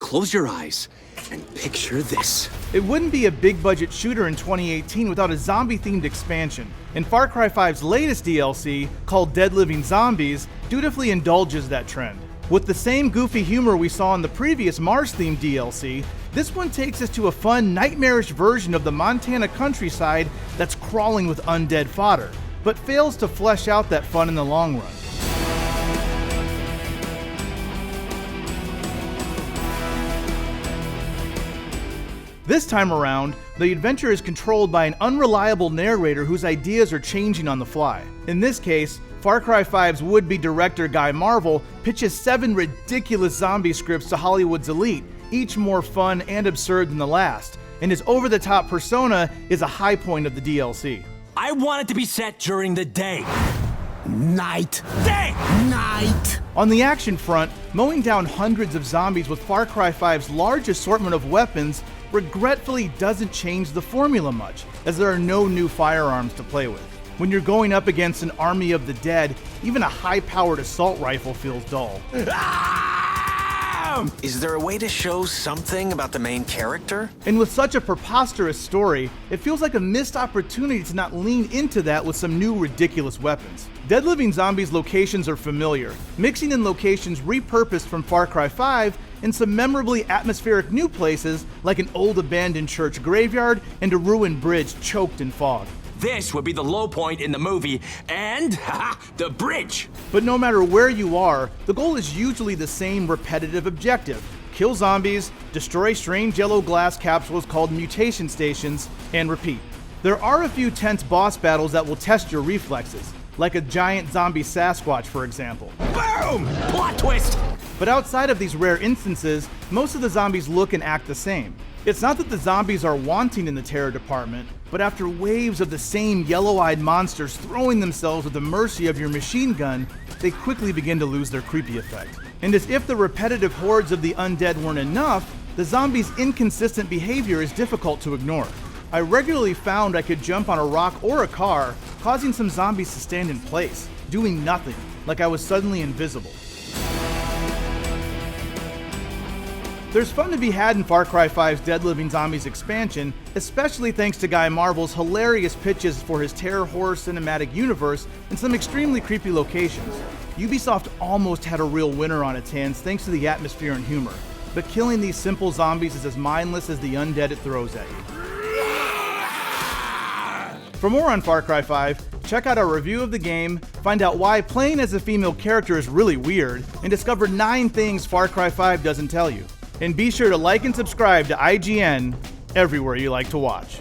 close your eyes and picture this. It wouldn't be a big-budget shooter in 2018 without a zombie-themed expansion, and Far Cry 5's latest DLC, called Dead Living Zombies, dutifully indulges that trend. With the same goofy humor we saw in the previous Mars-themed DLC, this one takes us to a fun, nightmarish version of the Montana countryside that's crawling with undead fodder, but fails to flesh out that fun in the long run. This time around, the adventure is controlled by an unreliable narrator whose ideas are changing on the fly. In this case, Far Cry 5's would-be director Guy Marvel pitches 7 ridiculous zombie scripts to Hollywood's elite, each more fun and absurd than the last, and his over-the-top persona is a high point of the DLC. I want it to be set during the day. Night. Day! Night. On the action front, mowing down hundreds of zombies with Far Cry 5's large assortment of weapons regretfully doesn't change the formula much, as there are no new firearms to play with. When you're going up against an army of the dead, even a high-powered assault rifle feels dull. Is there a way to show something about the main character? And with such a preposterous story, it feels like a missed opportunity to not lean into that with some new ridiculous weapons. Dead Living Zombies locations are familiar, mixing in locations repurposed from Far Cry 5 and some memorably atmospheric new places like an old abandoned church graveyard and a ruined bridge choked in fog. This would be the low point in the movie, and the bridge. But no matter where you are, the goal is usually the same repetitive objective: kill zombies, destroy strange yellow glass capsules called mutation stations, and repeat. There are a few tense boss battles that will test your reflexes, like a giant zombie Sasquatch, for example. Boom! Plot twist! But outside of these rare instances, most of the zombies look and act the same. It's not that the zombies are wanting in the terror department, but after waves of the same yellow-eyed monsters throwing themselves at the mercy of your machine gun, they quickly begin to lose their creepy effect. And as if the repetitive hordes of the undead weren't enough, the zombies' inconsistent behavior is difficult to ignore. I regularly found I could jump on a rock or a car, causing some zombies to stand in place, doing nothing, like I was suddenly invisible. There's fun to be had in Far Cry 5's Dead Living Zombies expansion, especially thanks to Guy Marvel's hilarious pitches for his terror horror cinematic universe and some extremely creepy locations. Ubisoft almost had a real winner on its hands thanks to the atmosphere and humor, but killing these simple zombies is as mindless as the undead it throws at you. For more on Far Cry 5, check out our review of the game, find out why playing as a female character is really weird, and discover 9 things Far Cry 5 doesn't tell you. And be sure to like and subscribe to IGN everywhere you like to watch.